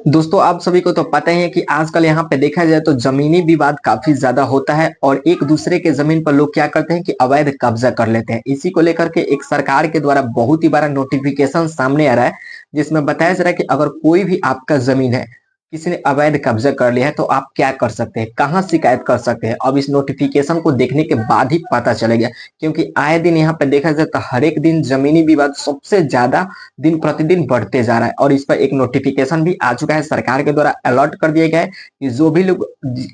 दोस्तों आप सभी को तो पता ही है कि आजकल यहाँ पे देखा जाए तो जमीनी विवाद काफी ज्यादा होता है और एक दूसरे के जमीन पर लोग क्या करते हैं कि अवैध कब्जा कर लेते हैं। इसी को लेकर के एक सरकार के द्वारा बहुत ही बड़ा नोटिफिकेशन सामने आ रहा है, जिसमें बताया जा रहा है कि अगर कोई भी आपका जमीन है, किसी ने अवैध कब्जा कर लिया है तो आप क्या कर सकते हैं, कहाँ शिकायत कर सकते हैं। अब इस नोटिफिकेशन को देखने के बाद ही पता चलेगा, क्योंकि आए दिन यहाँ पे देखा जाए तो हर एक दिन जमीनी विवाद सबसे ज्यादा दिन प्रतिदिन बढ़ते जा रहा है। और इस पर एक नोटिफिकेशन भी आ चुका है, सरकार के द्वारा अलर्ट कर दिया गया है कि जो भी लोग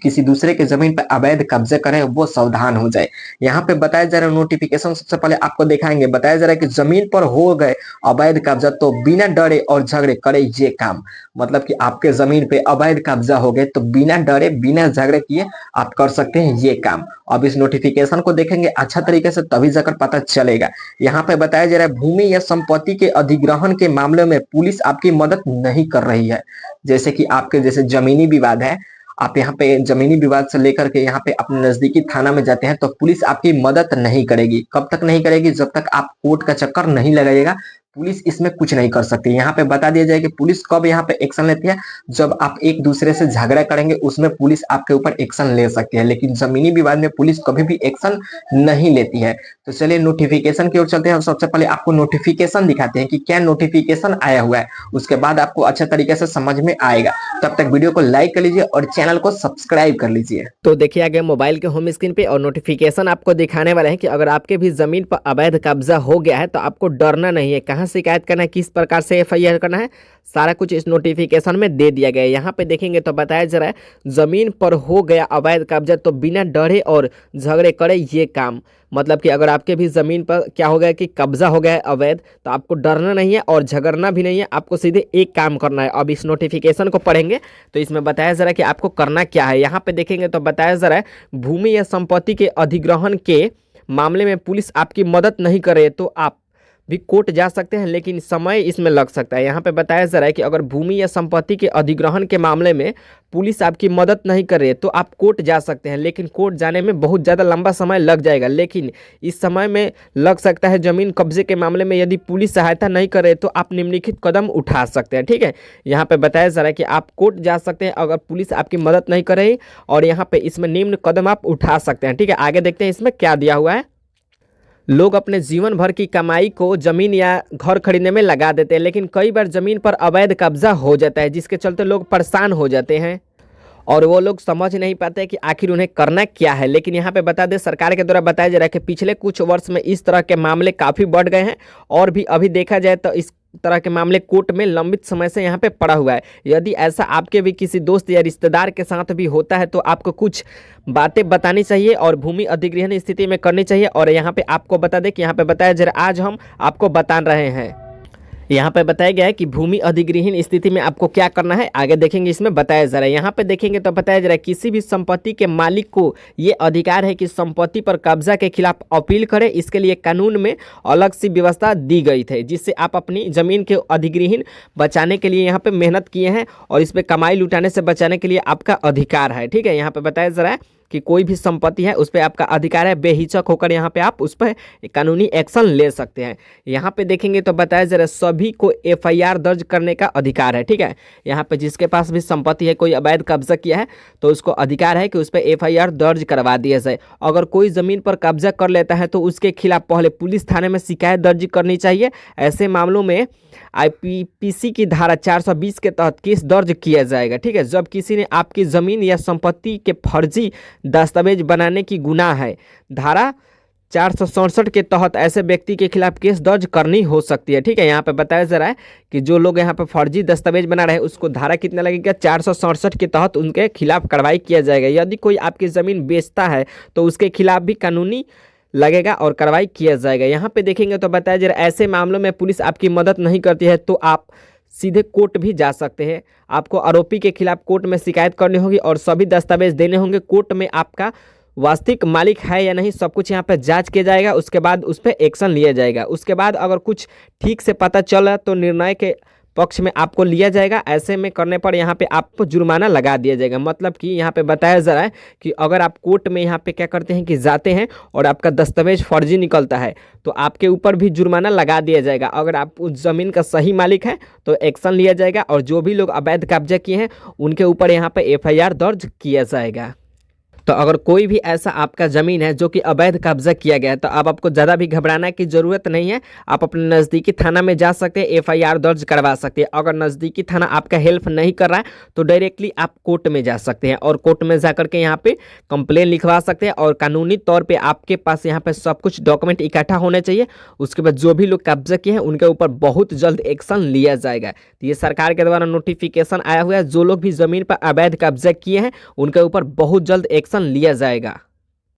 किसी दूसरे के जमीन पर अवैध कब्जे करें वो सावधान हो जाए। यहाँ पे बताया जा रहा है नोटिफिकेशन, सबसे पहले आपको दिखाएंगे। बताया जा रहा है कि जमीन पर हो गए अवैध कब्जा तो बिना डरे और झगड़े करे ये काम। मतलब कि आपके जमीन पे अवैध कब्जा हो गए तो बिना डरे बिना झगड़े किए आप कर सकते हैं ये काम। अब इस नोटिफिकेशन को देखेंगे अच्छा तरीके से तभी जाकर पता चलेगा। यहाँ पे बताया जा रहा है भूमि या संपत्ति के अधिग्रहण के मामले में पुलिस आपकी मदद नहीं कर रही है। जैसे कि आपके जैसे जमीनी विवाद है, आप यहाँ पे जमीनी विवाद से लेकर के यहाँ पे अपने नजदीकी थाना में जाते हैं तो पुलिस आपकी मदद नहीं करेगी। कब तक नहीं करेगी? जब तक आप कोर्ट का चक्कर नहीं लगाइएगा पुलिस इसमें कुछ नहीं कर सकती। यहाँ पे बता दिया जाए कि पुलिस कब यहाँ पे एक्शन लेती है, जब आप एक दूसरे से झगड़ा करेंगे उसमें पुलिस आपके ऊपर एक्शन ले सकती है, लेकिन जमीनी विवाद में पुलिस कभी भी एक्शन नहीं लेती है। तो चलिए नोटिफिकेशन की ओर चलते हैं और सबसे पहले आपको नोटिफिकेशन दिखाते हैं कि क्या नोटिफिकेशन आया हुआ है, उसके बाद आपको अच्छे तरीके से समझ में आएगा। तब तक वीडियो को लाइक कर लीजिए और चैनल को सब्सक्राइब कर लीजिए। तो देखिए आगे मोबाइल के होम स्क्रीन पे और नोटिफिकेशन आपको दिखाने वाले हैं कि अगर आपके भी जमीन पर अवैध कब्जा हो गया है तो आपको डरना नहीं है। कहाँ शिकायत करना है, किस प्रकार से एफआईआर करना है, सारा कुछ इस नोटिफिकेशन में दे दिया गया है। यहाँ पे देखेंगे तो बताया जा रहा है जमीन पर हो गया अवैध कब्जा तो बिना डरे और झगड़े करे ये काम। मतलब कि अगर आपके भी ज़मीन पर क्या हो गया कि कब्जा हो गया है अवैध तो आपको डरना नहीं है और झगड़ना भी नहीं है, आपको सीधे एक काम करना है। अब इस नोटिफिकेशन को पढ़ेंगे तो इसमें बताया जा रहा है कि आपको करना क्या है। यहाँ पे देखेंगे तो बताया जा रहा है भूमि या संपत्ति के अधिग्रहण के मामले में पुलिस आपकी मदद नहीं करे तो आप भी कोर्ट जा सकते हैं, लेकिन समय इसमें लग सकता है। यहाँ पे बताया जा रहा है कि अगर भूमि या संपत्ति के अधिग्रहण के मामले में पुलिस आपकी मदद नहीं करे तो आप कोर्ट जा सकते हैं, लेकिन कोर्ट जाने में बहुत ज़्यादा लंबा समय लग जाएगा। लेकिन इस समय में लग सकता है जमीन कब्जे के मामले में यदि पुलिस सहायता नहीं करे तो आप निम्नलिखित कदम उठा सकते हैं। ठीक है, यहाँ पे बताया जा रहा है कि आप कोर्ट जा सकते हैं अगर पुलिस आपकी मदद नहीं करे, और यहाँ पे इसमें निम्न कदम आप उठा सकते हैं। ठीक है, आगे देखते हैं इसमें क्या दिया हुआ है। लोग अपने जीवन भर की कमाई को जमीन या घर खरीदने में लगा देते हैं, लेकिन कई बार जमीन पर अवैध कब्जा हो जाता है जिसके चलते लोग परेशान हो जाते हैं और वो लोग समझ नहीं पाते कि आखिर उन्हें करना क्या है। लेकिन यहाँ पे बता दें सरकार के द्वारा बताया जा रहा है कि पिछले कुछ वर्ष में इस तरह के मामले काफ़ी बढ़ गए हैं और भी अभी देखा जाए तो इस तरह के मामले कोर्ट में लंबित समय से यहाँ पे पड़ा हुआ है। यदि ऐसा आपके भी किसी दोस्त या रिश्तेदार के साथ भी होता है तो आपको कुछ बातें बतानी चाहिए और भूमि अधिग्रहण स्थिति में करनी चाहिए। और यहाँ पे आपको बता दें कि यहाँ पे बताया जा रहा है आज हम आपको बता रहे हैं, यहाँ पे बताया गया है कि भूमि अधिग्रहण स्थिति में आपको क्या करना है, आगे देखेंगे इसमें बताया जा रहा है। यहाँ पे देखेंगे तो बताया जा रहा है किसी भी संपत्ति के मालिक को ये अधिकार है कि संपत्ति पर कब्जा के खिलाफ अपील करे। इसके लिए कानून में अलग सी व्यवस्था दी गई थी जिससे आप अपनी ज़मीन के अधिग्रहण बचाने के लिए यहाँ पे मेहनत किए हैं और इस पर कमाई लुटाने से बचाने के लिए आपका अधिकार है। ठीक है, यहाँ पे बताया जा रहा है कि कोई भी संपत्ति है उस पर आपका अधिकार है, बेहिचक होकर यहाँ पे आप उस पर कानूनी एक्शन ले सकते हैं। यहाँ पे देखेंगे तो बताया जा रहा है सभी को एफआईआर दर्ज करने का अधिकार है। ठीक है, यहाँ पे जिसके पास भी संपत्ति है, कोई अवैध कब्जा किया है तो उसको अधिकार है कि उस पर एफआईआर दर्ज करवा दिया जाए। अगर कोई ज़मीन पर कब्जा कर लेता है तो उसके खिलाफ पहले पुलिस थाने में शिकायत दर्ज करनी चाहिए। ऐसे मामलों में आईपीसी की धारा 420 के तहत केस दर्ज किया जाएगा। ठीक है, जब किसी ने आपकी ज़मीन या संपत्ति के फर्जी दस्तावेज बनाने की गुनाह है, धारा 467 के तहत ऐसे व्यक्ति के खिलाफ केस दर्ज करनी हो सकती है। ठीक है, यहाँ पे बताया जा रहा है कि जो लोग यहाँ पे फर्जी दस्तावेज बना रहे हैं उसको धारा कितना लगेगा, 467 के तहत उनके खिलाफ कार्रवाई किया जाएगा। यदि कोई आपकी ज़मीन बेचता है तो उसके खिलाफ भी कानूनी लगेगा और कार्रवाई किया जाएगा। यहाँ पे देखेंगे तो बताया जा रहा है ऐसे मामलों में पुलिस आपकी मदद नहीं करती है तो आप सीधे कोर्ट भी जा सकते हैं। आपको आरोपी के खिलाफ कोर्ट में शिकायत करनी होगी और सभी दस्तावेज देने होंगे। कोर्ट में आपका वास्तविक मालिक है या नहीं सब कुछ यहाँ पे जांच किया जाएगा, उसके बाद उस पर एक्शन लिया जाएगा। उसके बाद अगर कुछ ठीक से पता चला तो निर्णय के पक्ष में आपको लिया जाएगा। ऐसे में करने पर यहाँ पे आपको जुर्माना लगा दिया जाएगा। मतलब कि यहाँ पे बताया जा रहा है कि अगर आप कोर्ट में यहाँ पे क्या करते हैं कि जाते हैं और आपका दस्तावेज फर्जी निकलता है तो आपके ऊपर भी जुर्माना लगा दिया जाएगा। अगर आप उस ज़मीन का सही मालिक है तो एक्शन लिया जाएगा, और जो भी लोग अवैध कब्जा किए हैं उनके ऊपर यहाँ पे एफआईआर दर्ज किया जाएगा। तो अगर कोई भी ऐसा आपका ज़मीन है जो कि अवैध कब्जा किया गया है तो अब आपको ज़्यादा भी घबराना की ज़रूरत नहीं है। आप अपने नज़दीकी थाना में जा सकते हैं, एफआईआर दर्ज करवा सकते हैं। अगर नज़दीकी थाना आपका हेल्प नहीं कर रहा है तो डायरेक्टली आप कोर्ट में जा सकते हैं, और कोर्ट में जा करके यहाँ पे कंप्लेन लिखवा सकते हैं। और कानूनी तौर पर आपके पास यहाँ पे सब कुछ डॉक्यूमेंट इकट्ठा होने चाहिए। उसके बाद जो भी लोग कब्जा किए हैं उनके ऊपर बहुत जल्द एक्शन लिया जाएगा। तो ये सरकार के द्वारा नोटिफिकेशन आया हुआ है, जो लोग भी ज़मीन पर अवैध कब्जा किए हैं उनके ऊपर बहुत जल्द एक्शन लिया जाएगा।